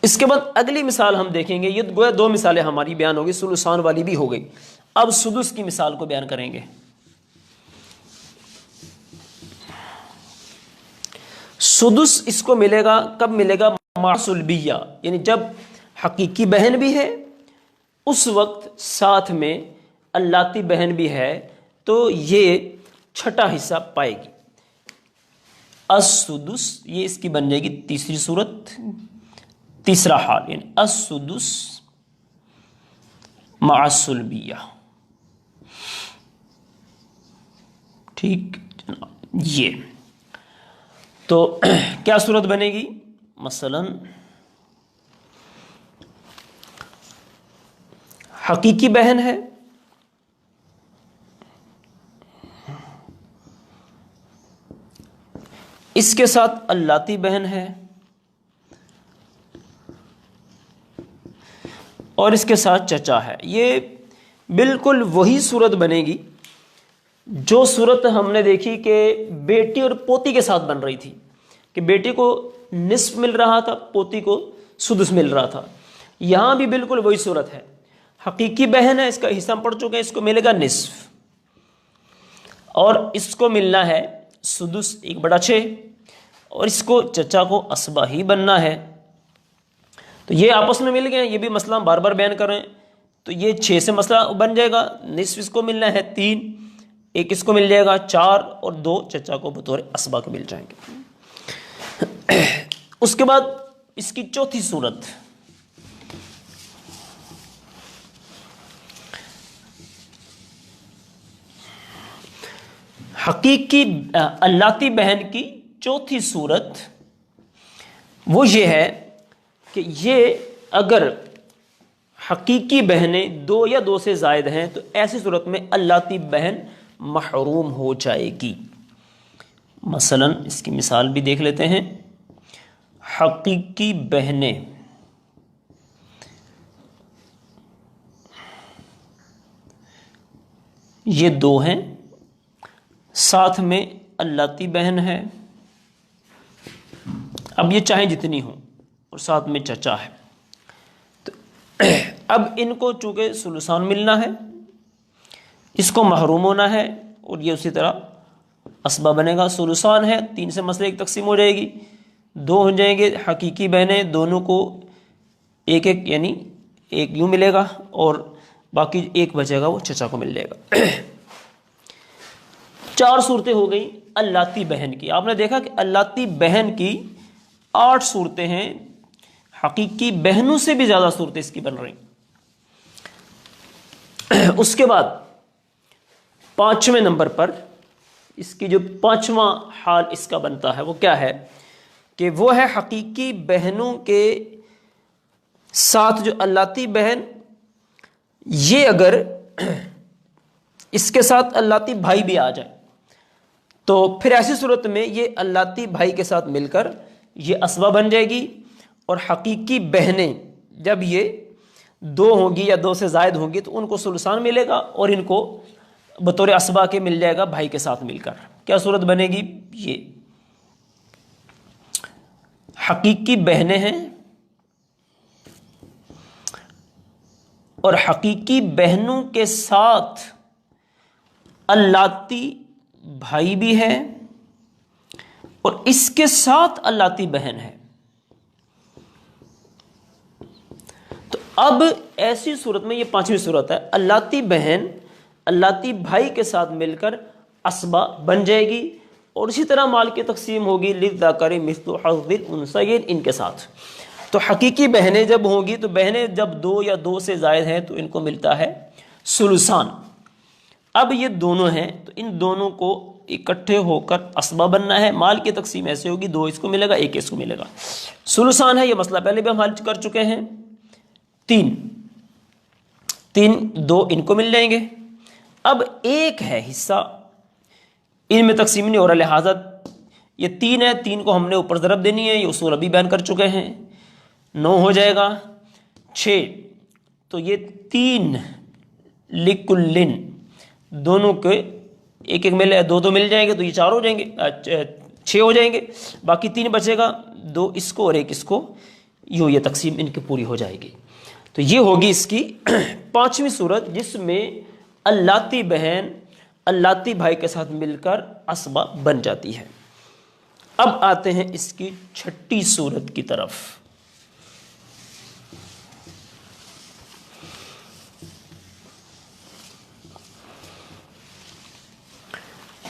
A: اس کے بعد اگلی مثال ہم دیکھیں گے، یہ گویا 2 مثالیں ہماری بیان ہوگی، ثلثان والی بھی ہو گئی۔ اب سدس کی مثال کو بیان کریں گے۔ سدس اس کو ملے گا، کب ملے گا؟ مع صلبیہ، یعنی جب حقیقی بہن بھی ہے اس وقت ساتھ میں اللاتی بہن بھی ہے تو یہ چھٹا حصہ پائے گی۔ السدس، یہ اس کی بن جائے گی تیسری صورت، تیسرا حال، یعنی السدس مع السلبیہ. ٹھیک یہ تو کیا صورت بنے گی؟ مثلا حقیقی بہن ہے، اس کے ساتھ اللاتی بہن ہے، اور اس کے ساتھ چچا ہے. یہ بالکل وہی صورت بنے گی جو صورت ہم نے دیکھی کہ بیٹی اور پوتی کے ساتھ بن رہی تھی، کہ بیٹی کو نصف مل رہا تھا، پوتی کو سدس مل رہا تھا. یہاں بھی بالکل وہی صورت ہے. حقیقی بہن ہے، اس کا حصہ ہم پڑھ چکے ہیں، اس کو ملے گا نصف، اور اس کو ملنا ہے سدس 1/6، اور اس کو چچا کو اسبہ ہی بننا ہے. تو یہ آپس میں مل گئے. یہ بھی مسئلہ ہم بار بار بیان کریں تو یہ 6 سے مسئلہ بن جائے گا. نصف اس کو ملنا ہے 3، 1 اس کو مل جائے گا 4، اور 2 چچا کو بطور اسبہ کے مل جائیں گے. اس کے بعد اس کی چوتھی صورت، حقیقی اللاتی بہن کی چوتھی صورت وہ یہ ہے کہ یہ اگر حقیقی بہنیں 2 یا 2 سے زائد ہیں تو ایسی صورت میں اللاتی بہن محروم ہو جائے گی. مثلا اس کی مثال بھی دیکھ لیتے ہیں. حقیقی بہنیں یہ 2 ہیں، ساتھ میں اللاتی بہن ہے. اب یہ چاہیں جتنی ہوں، اور ساتھ میں چچا ہے. تو اب ان کو چونکہ ثلثان ملنا ہے، اس کو محروم ہونا ہے، اور یہ اسی طرح اسبہ بنے گا. ثلثان ہے، 3 سے مسئلے 1 تقسیم ہو جائے گی، 2 ہو جائیں گے. حقیقی بہنیں دونوں کو 1 یعنی 1 یوں ملے گا، اور باقی 1 بچے گا وہ چچا کو مل جائے گا. 4 صورتیں ہو گئیں اللاتی بہن کی. آپ نے دیکھا کہ اللاتی بہن کی 8 صورتیں ہیں، حقیقی بہنوں سے بھی زیادہ صورتیں اس کی بن رہی. اس کے بعد 5ویں نمبر پر اس کی جو 5واں حال اس کا بنتا ہے وہ کیا ہے کہ وہ ہے حقیقی بہنوں کے ساتھ جو اللاتی بہن، یہ اگر اس کے ساتھ اللاتی بھائی بھی آ جائے تو پھر ایسی صورت میں یہ اللاتی بھائی کے ساتھ مل کر یہ اسبہ بن جائے گی. اور حقیقی بہنیں جب یہ 2 ہوں گی یا 2 سے زائد ہوں گی تو ان کو ثلثان ملے گا، اور ان کو بطور اسبہ کے مل جائے گا بھائی کے ساتھ مل کر. کیا صورت بنے گی؟ یہ حقیقی بہنیں ہیں اور حقیقی بہنوں کے ساتھ اللاتی بھائی بھی ہے، اور اس کے ساتھ اللاتی بہن ہے. تو اب ایسی صورت میں یہ 5ویں صورت ہے، اللاتی بہن اللاتی بھائی کے ساتھ مل کر اسبہ بن جائے گی، اور اسی طرح مال کی تقسیم ہوگی للذکر مثل حظ الانثیین ان کے ساتھ. تو حقیقی بہنیں جب ہوں گی تو بہنیں جب 2 یا 2 سے زائد ہیں تو ان کو ملتا ہے ثلثان. اب یہ دونوں ہیں تو ان دونوں کو اکٹھے ہو کر اسبہ بننا ہے. مال کی تقسیم ایسے ہوگی 2 اس کو ملے گا، 1 اس کو ملے گا. ثلثان ہے، یہ مسئلہ پہلے بھی ہم حل کر چکے ہیں. 3 2 ان کو مل جائیں گے. اب 1 ہے حصہ، ان میں تقسیم نہیں ہو رہا، لہٰذا یہ 3 ہے، 3 کو ہم نے اوپر ضرب دینی ہے، یہ اصول ابھی بیان کر چکے ہیں. 9 ہو جائے گا. 6 تو یہ 3 لکلن دونوں کے 1 ملے، 2 مل جائیں گے تو یہ 4 ہو جائیں گے، 6 ہو جائیں گے. باقی 3 بچے گا، 2 اس کو اور 1 اس کو، یوں یہ تقسیم ان کی پوری ہو جائے گی. تو یہ ہوگی اس کی 5ویں صورت جس میں اللاتی بہن اللاتی بھائی کے ساتھ مل کر اسبہ بن جاتی ہے. اب آتے ہیں اس کی 6ٹھی صورت کی طرف.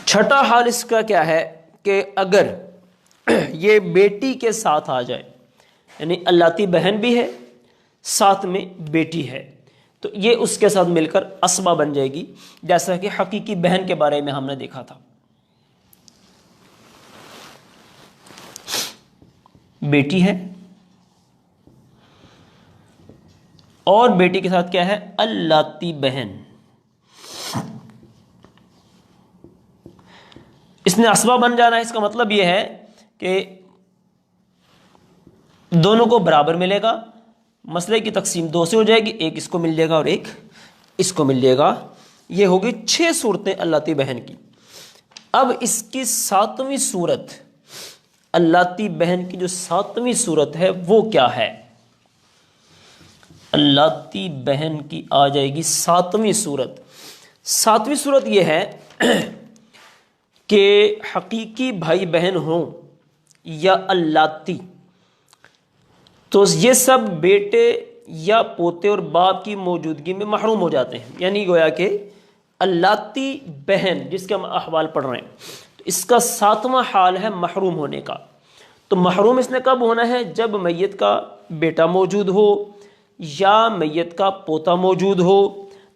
A: چھٹا حال اس کا کیا ہے کہ اگر یہ بیٹی کے ساتھ آ جائے، یعنی اللاتی بہن بھی ہے ساتھ میں بیٹی ہے، تو یہ اس کے ساتھ مل کر عصبہ بن جائے گی، جیسا کہ حقیقی بہن کے بارے میں ہم نے دیکھا تھا۔ بیٹی ہے اور بیٹی کے ساتھ کیا ہے؟ اللاتی بہن، اس نے عصبہ بن جانا ہے۔ اس کا مطلب یہ ہے کہ دونوں کو برابر ملے گا، مسئلے کی تقسیم 2 سے ہو جائے گی، ایک اس کو مل جائے گا اور ایک اس کو مل جائے گا۔ یہ ہوگی 6 صورتیں اللاتی بہن کی۔ اب اس کی 7ویں صورت، اللاتی بہن کی جو 7ویں صورت ہے وہ کیا ہے؟ اللاتی بہن کی آ جائے گی 7ویں صورت۔ 7ویں صورت یہ ہے کہ حقیقی بھائی بہن ہوں یا اللاتی، تو یہ سب بیٹے یا پوتے اور باپ کی موجودگی میں محروم ہو جاتے ہیں، یعنی گویا کہ اللاتی بہن جس کے ہم احوال پڑھ رہے ہیں، تو اس کا 7واں حال ہے محروم ہونے کا۔ تو محروم اس نے کب ہونا ہے؟ جب میت کا بیٹا موجود ہو یا میت کا پوتا موجود ہو،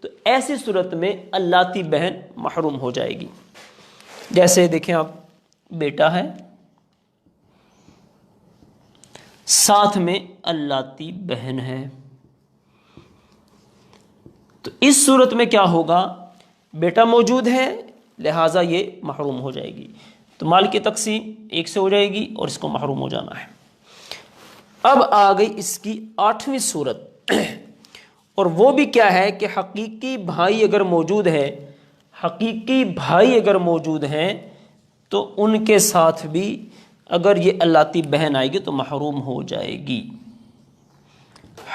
A: تو ایسی صورت میں اللاتی بہن محروم ہو جائے گی۔ جیسے دیکھیں آپ، بیٹا ہے ساتھ میں اللاتی بہن ہے، تو اس صورت میں کیا ہوگا؟ بیٹا موجود ہے لہٰذا یہ محروم ہو جائے گی، تو مال کی تقسیم 1 سے ہو جائے گی اور اس کو محروم ہو جانا ہے۔ اب آ گئی اس کی 8ویں صورت، اور وہ بھی کیا ہے کہ حقیقی بھائی اگر موجود ہے، حقیقی بھائی اگر موجود ہیں تو ان کے ساتھ بھی اگر یہ اللاتی بہن آئے گی تو محروم ہو جائے گی۔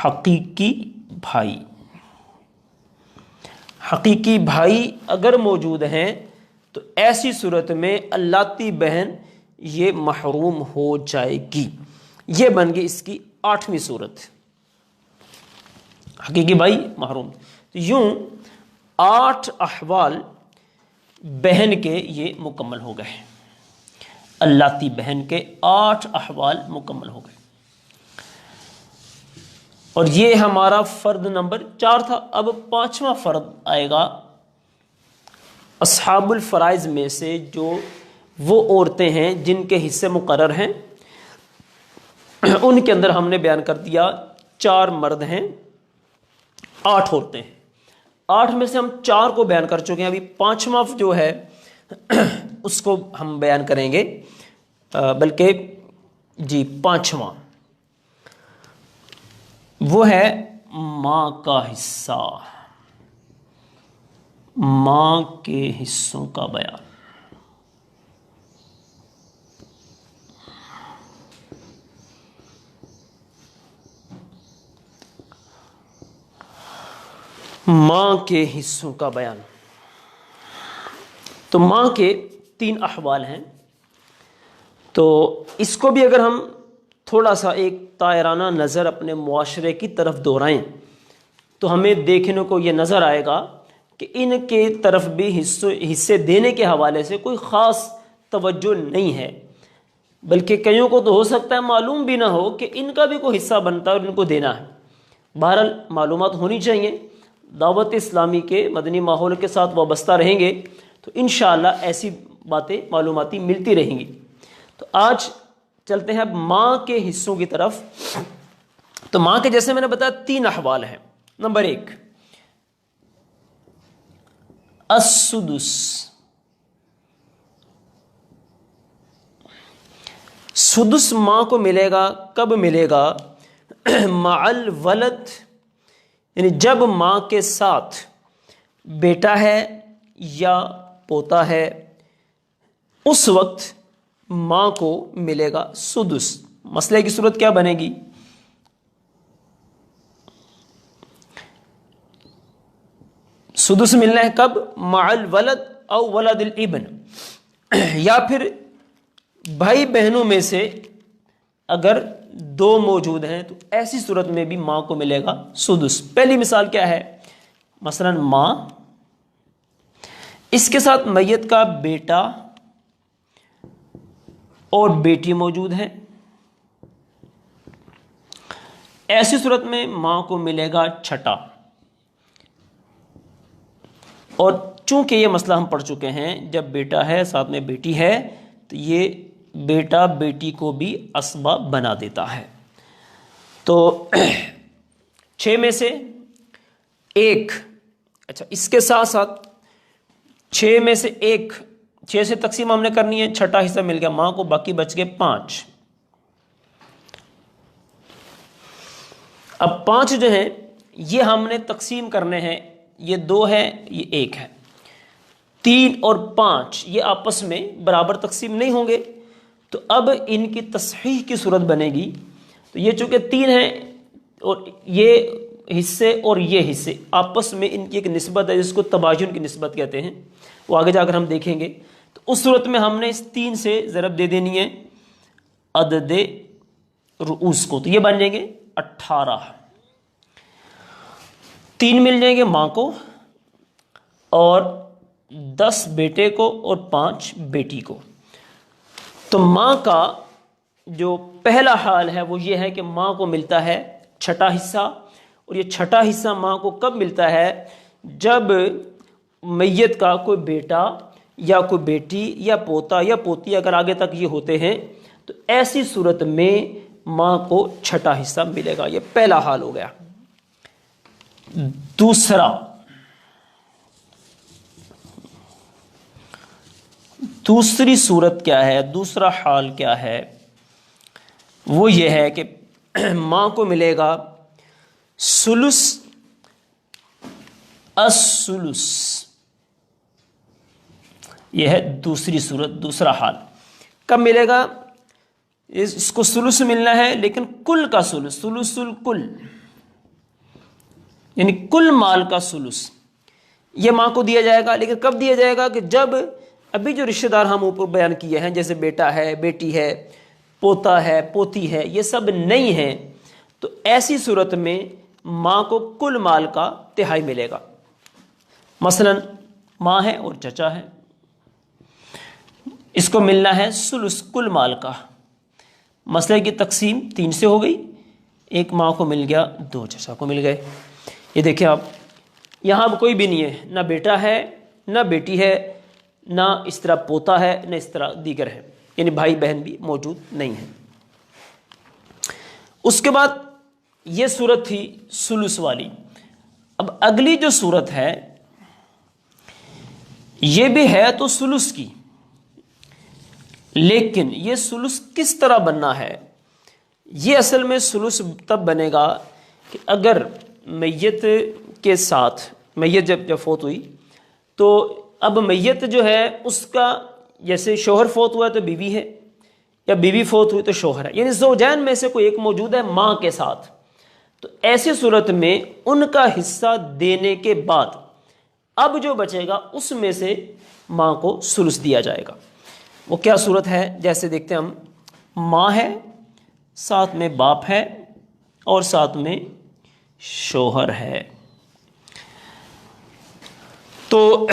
A: حقیقی بھائی، حقیقی بھائی اگر موجود ہیں تو ایسی صورت میں اللاتی بہن یہ محروم ہو جائے گی۔ یہ بن گئی اس کی 8ویں صورت، حقیقی بھائی محروم۔ تو یوں 8 احوال بہن کے یہ مکمل ہو گئے، اللاتی بہن کے 8 احوال مکمل ہو گئے، اور یہ ہمارا فرد نمبر 4 تھا۔ اب 5واں فرد آئے گا اصحاب الفرائض میں سے، جو وہ عورتیں ہیں جن کے حصے مقرر ہیں، ان کے اندر ہم نے بیان کر دیا 4 مرد ہیں 8 عورتیں ہیں۔ 8 میں سے ہم 4 کو بیان کر چکے ہیں، ابھی 5واں جو ہے اس کو ہم بیان کریں گے، بلکہ جی 5واں وہ ہے ماں کا حصہ، ماں کے حصوں کا بیان۔ ماں کے حصوں کا بیان، تو ماں کے 3 احوال ہیں، تو اس کو بھی اگر ہم تھوڑا سا ایک طائرانہ نظر اپنے معاشرے کی طرف دہرائیں تو ہمیں دیکھنے کو یہ نظر آئے گا کہ ان کے طرف بھی حصے دینے کے حوالے سے کوئی خاص توجہ نہیں ہے، بلکہ کئیوں کو تو ہو سکتا ہے معلوم بھی نہ ہو کہ ان کا بھی کوئی حصہ بنتا ہے اور ان کو دینا ہے۔ بہرحال معلومات ہونی چاہیے، دعوت اسلامی کے مدنی ماحول کے ساتھ وابستہ رہیں گے تو انشاءاللہ ایسی باتیں معلوماتی ملتی رہیں گی۔ تو آج چلتے ہیں اب ماں کے حصوں کی طرف۔ تو ماں کے جیسے میں نے بتایا 3 احوال ہیں۔ نمبر 1 السدس، سدس ماں کو ملے گا، کب ملے گا؟ مع الولد، یعنی جب ماں کے ساتھ بیٹا ہے یا پوتا ہے، اس وقت ماں کو ملے گا سدس۔ مسئلے کی صورت کیا بنے گی؟ سدس ملنا ہے کب؟ مع الولد او ولد الابن، یا پھر بھائی بہنوں میں سے اگر 2 موجود ہیں تو ایسی صورت میں بھی ماں کو ملے گا سدس۔ پہلی مثال کیا ہے؟ مثلا ماں، اس کے ساتھ میت کا بیٹا اور بیٹی موجود ہے، ایسی صورت میں ماں کو ملے گا چھٹا۔ اور چونکہ یہ مسئلہ ہم پڑھ چکے ہیں، جب بیٹا ہے ساتھ میں بیٹی ہے تو یہ بیٹا بیٹی کو بھی عصبہ بنا دیتا ہے۔ تو 6 میں سے ایک، اچھا اس کے ساتھ ساتھ 6 میں سے ایک، 6 سے تقسیم ہم نے کرنی ہے، چھٹا حصہ مل گیا ماں کو، باقی بچ گئے 5۔ اب 5 جو ہیں یہ ہم نے تقسیم کرنے ہیں، یہ 2 ہے یہ 1 ہے، 3 اور 5 یہ آپس میں برابر تقسیم نہیں ہوں گے، تو اب ان کی تصحیح کی صورت بنے گی۔ تو یہ چونکہ 3 ہیں اور یہ حصے اور یہ حصے آپس میں ان کی ایک نسبت ہے جس کو تباین کی نسبت کہتے ہیں، وہ آگے جا کر ہم دیکھیں گے۔ تو اس صورت میں ہم نے اس 3 سے ضرب دے دینی ہے عدد رؤوس کو، تو یہ بن جائیں گے 18۔ 3 مل جائیں گے ماں کو اور 10 بیٹے کو اور 5 بیٹی کو۔ تو ماں کا جو پہلا حال ہے وہ یہ ہے کہ ماں کو ملتا ہے چھٹا حصہ، اور یہ چھٹا حصہ ماں کو کب ملتا ہے؟ جب میت کا کوئی بیٹا یا کوئی بیٹی یا پوتا یا پوتی اگر آگے تک یہ ہوتے ہیں تو ایسی صورت میں ماں کو چھٹا حصہ ملے گا۔ یہ پہلا حال ہو گیا۔ دوسری صورت کیا ہے؟ دوسرا حال کیا ہے؟ وہ یہ ہے کہ ماں کو ملے گا ثلث الثلث، یہ ہے دوسری صورت، دوسرا حال۔ کب ملے گا؟ اس کو ثلث ملنا ہے لیکن کل کا ثلث، ثلث الکل، یعنی کل مال کا ثلث یہ ماں کو دیا جائے گا۔ لیکن کب دیا جائے گا؟ کہ جب ابھی جو رشتہ دار ہم اوپر بیان کیے ہیں جیسے بیٹا ہے، بیٹی ہے، پوتا ہے، پوتی ہے، یہ سب نہیں ہیں، تو ایسی صورت میں ماں کو کل مال کا تہائی ملے گا۔ مثلا ماں ہے اور چچا ہے، اس کو ملنا ہے ثلث کل مال کا۔ مسئلے کی تقسیم 3 سے ہو گئی، 1 ماں کو مل گیا، 2 چچا کو مل گئے۔ یہ دیکھیں آپ، یہاں اب کوئی بھی نہیں ہے، نہ بیٹا ہے نہ بیٹی ہے، نہ اس طرح پوتا ہے نہ اس طرح دیگر ہے، یعنی بھائی بہن بھی موجود نہیں ہیں۔ اس کے بعد یہ صورت تھی ثلث والی۔ اب اگلی جو صورت ہے یہ بھی ہے تو ثلث کی، لیکن یہ ثلث کس طرح بننا ہے؟ یہ اصل میں ثلث تب بنے گا کہ اگر میت کے ساتھ، میت جب فوت ہوئی تو اب میت جو ہے اس کا، جیسے شوہر فوت ہوا ہے تو بیوی ہے، یا بیوی فوت ہوئی تو شوہر ہے، یعنی زوجین میں سے کوئی ایک موجود ہے ماں کے ساتھ۔ تو ایسی صورت میں ان کا حصہ دینے کے بعد اب جو بچے گا اس میں سے ماں کو ثلث دیا جائے گا۔ وہ کیا صورت ہے؟ جیسے دیکھتے ہیں ہم، ماں ہے، ساتھ میں باپ ہے اور ساتھ میں شوہر ہے۔ تو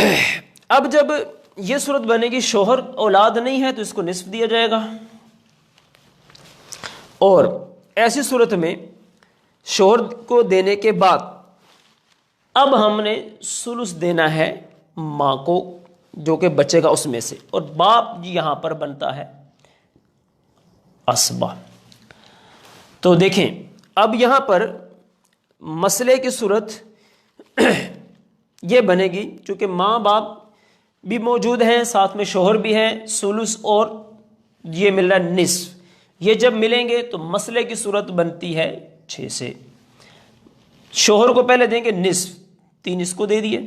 A: اب جب یہ صورت بنے گی، شوہر اولاد نہیں ہے تو اس کو نصف دیا جائے گا، اور ایسی صورت میں شوہر کو دینے کے بعد اب ہم نے ثلث دینا ہے ماں کو جو کہ بچے گا اس میں سے، اور باپ یہاں پر بنتا ہے عصبہ۔ تو دیکھیں اب یہاں پر مسئلے کی صورت یہ بنے گی، چونکہ ماں باپ بھی موجود ہیں، ساتھ میں شوہر بھی ہیں، ثلث اور یہ مل رہا ہے نصف، یہ جب ملیں گے تو مسئلے کی صورت بنتی ہے 6 سے۔ شوہر کو پہلے دیں گے نصف، 3 اس کو دے دیے،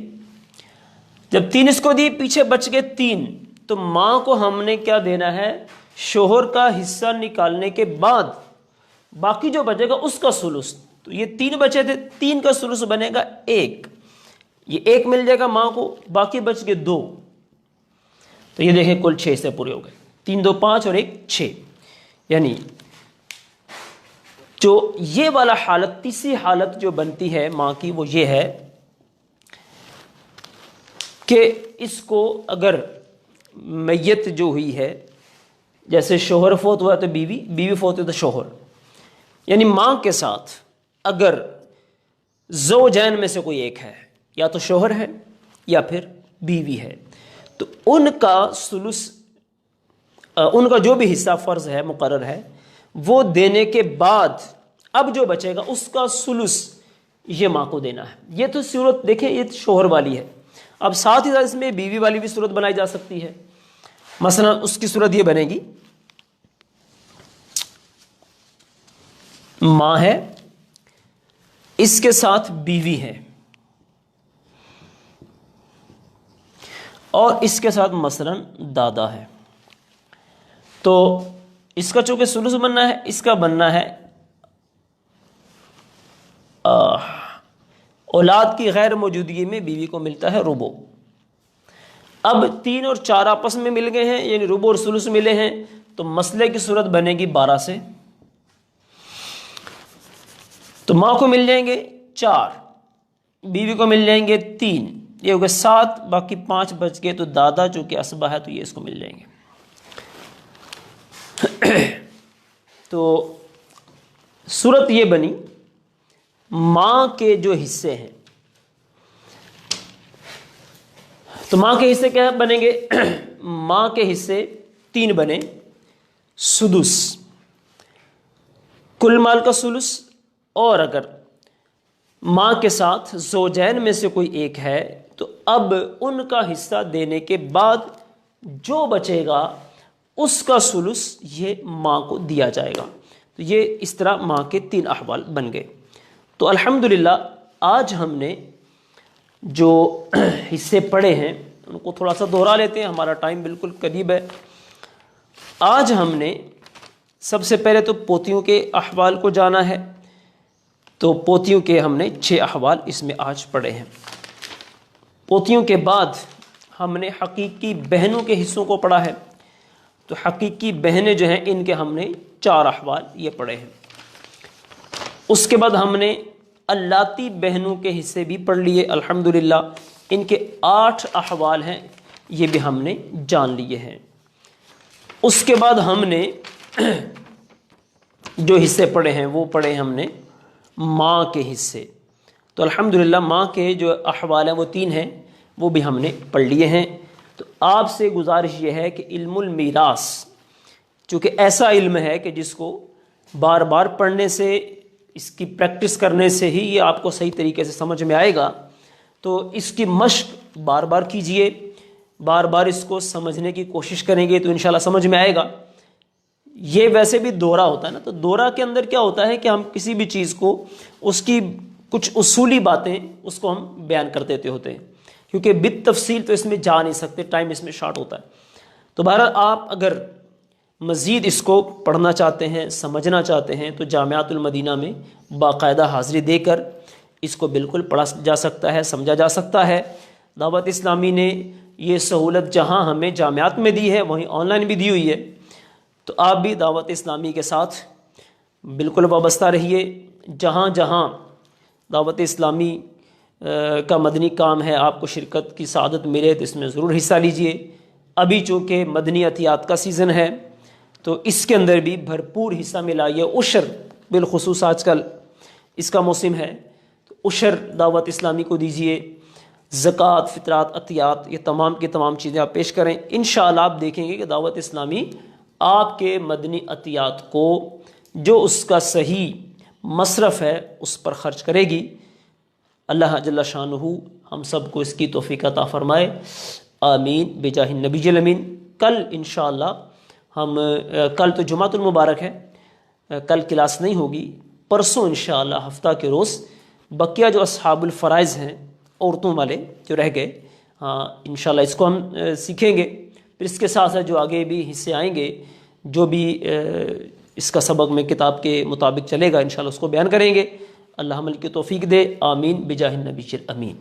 A: جب 3 اس کو دی، پیچھے بچ گئے 3، تو ماں کو ہم نے کیا دینا ہے؟ شوہر کا حصہ نکالنے کے بعد باقی جو بچے گا اس کا ثلث۔ تو یہ 3 بچے تھے، 3 کا ثلث بنے گا 1، یہ 1 مل جائے گا ماں کو، باقی بچ گئے 2۔ تو یہ دیکھیں کل 6 سے پورے ہو گئے، 3 2 5 اور 1 6، یعنی جو یہ والا حالت، تیسری حالت جو بنتی ہے ماں کی وہ یہ ہے کہ اس کو اگر میت جو ہوئی ہے جیسے شوہر فوت ہوا تو بیوی، بیوی فوت ہوا تو شوہر، یعنی ماں کے ساتھ اگر زوجین میں سے کوئی ایک ہے، یا تو شوہر ہے یا پھر بیوی ہے، تو ان کا ثلث، ان کا جو بھی حصہ فرض ہے مقرر ہے وہ دینے کے بعد اب جو بچے گا اس کا ثلث یہ ماں کو دینا ہے۔ یہ تو صورت دیکھیں، یہ شوہر والی ہے۔ اب ساتھ ہی ساتھ اس میں بیوی والی بھی صورت بنائی جا سکتی ہے۔ مثلا اس کی صورت یہ بنے گی، ماں ہے، اس کے ساتھ بیوی ہے، اور اس کے ساتھ مثلا دادا ہے، تو اس کا چونکہ ثلث بننا ہے، اس کا بننا ہے اولاد کی غیر موجودگی میں بیوی کو ملتا ہے ربع۔ اب 3 اور 4 آپس میں مل گئے ہیں، یعنی ربع اور ثلث ملے ہیں، تو مسئلے کی صورت بنے گی 12 سے، تو ماں کو مل جائیں گے 4، بیوی کو مل جائیں گے 3، یہ ہو گئے 7، باقی 5 بچ گئے، تو دادا چونکہ اسبہ ہے تو یہ اس کو مل جائیں گے۔ تو صورت یہ بنی، ماں کے جو حصے ہیں، تو ماں کے حصے کیا بنیں گے؟ ماں کے حصے 3 بنے، سدس، کل مال کا ثلث، اور اگر ماں کے ساتھ زوجین میں سے کوئی ایک ہے تو اب ان کا حصہ دینے کے بعد جو بچے گا اس کا ثلث یہ ماں کو دیا جائے گا۔ تو یہ اس طرح ماں کے 3 احوال بن گئے۔ تو الحمدللہ آج ہم نے جو حصے پڑھے ہیں ان کو تھوڑا سا دوہرا لیتے ہیں، ہمارا ٹائم بالکل قریب ہے۔ آج ہم نے سب سے پہلے تو پوتیوں کے احوال کو جانا ہے، تو پوتیوں کے ہم نے 6 احوال اس میں آج پڑھے ہیں۔ پوتیوں کے بعد ہم نے حقیقی بہنوں کے حصوں کو پڑھا ہے، تو حقیقی بہنیں جو ہیں ان کے ہم نے 4 احوال یہ پڑھے ہیں۔ اس کے بعد ہم نے اللاتی بہنوں کے حصے بھی پڑھ لیے الحمدللہ، ان کے 8 احوال ہیں، یہ بھی ہم نے جان لیے ہیں۔ اس کے بعد ہم نے جو حصے پڑھے ہیں وہ پڑھے ہم نے ماں کے حصے، تو الحمدللہ ماں کے جو احوال ہیں وہ 3 ہیں، وہ بھی ہم نے پڑھ لیے ہیں۔ تو آپ سے گزارش یہ ہے کہ علم المیراث چونکہ ایسا علم ہے کہ جس کو بار بار پڑھنے سے، اس کی پریکٹس کرنے سے ہی یہ آپ کو صحیح طریقے سے سمجھ میں آئے گا، تو اس کی مشق بار بار کیجئے، بار بار اس کو سمجھنے کی کوشش کریں گے تو انشاءاللہ سمجھ میں آئے گا۔ یہ ویسے بھی دورہ ہوتا ہے نا، تو دورہ کے اندر کیا ہوتا ہے کہ ہم کسی بھی چیز کو، اس کی کچھ اصولی باتیں اس کو ہم بیان کر دیتے ہوتے ہیں، کیونکہ بالتفصیل تو اس میں جا نہیں سکتے، ٹائم اس میں شارٹ ہوتا ہے۔ تو بہرحال آپ اگر مزید اس کو پڑھنا چاہتے ہیں، سمجھنا چاہتے ہیں، تو جامعۃ المدینہ میں باقاعدہ حاضری دے کر اس کو بالکل پڑھا جا سکتا ہے، سمجھا جا سکتا ہے۔ دعوت اسلامی نے یہ سہولت جہاں ہمیں جامعات میں دی ہے وہیں آن لائن بھی دی ہوئی ہے، تو آپ بھی دعوت اسلامی کے ساتھ بالکل وابستہ رہیے۔ جہاں جہاں دعوت اسلامی کا مدنی کام ہے، آپ کو شرکت کی سعادت ملے تو اس میں ضرور حصہ لیجئے۔ ابھی چونکہ مدنی عطیات کا سیزن ہے تو اس کے اندر بھی بھرپور حصہ ملائیے۔ عشر بالخصوص آج کل اس کا موسم ہے، تو عشر دعوت اسلامی کو دیجئے، زکوٰۃ، فطرات، عطیات، یہ تمام کی تمام چیزیں آپ پیش کریں۔ انشاءاللہ آپ دیکھیں گے کہ دعوت اسلامی آپ کے مدنی عطیات کو جو اس کا صحیح مصرف ہے اس پر خرچ کرے گی۔ اللہ جل شانہ ہم سب کو اس کی توفیق عطا فرمائے، آمین بجاہ النبی الامین۔ کل انشاءاللہ ہم کل تو جمعۃ المبارک ہے، کل کلاس نہیں ہوگی، پرسوں انشاءاللہ ہفتہ کے روز بقیہ جو اصحاب الفرائض ہیں، عورتوں والے جو رہ گئے، انشاءاللہ اس کو ہم سیکھیں گے۔ پھر اس کے ساتھ ساتھ جو آگے بھی حصے آئیں گے، جو بھی اس کا سبق میں کتاب کے مطابق چلے گا، انشاءاللہ اس کو بیان کریں گے۔ اللہ عمل کی توفیق دے، آمین بجاہ النبی الامین۔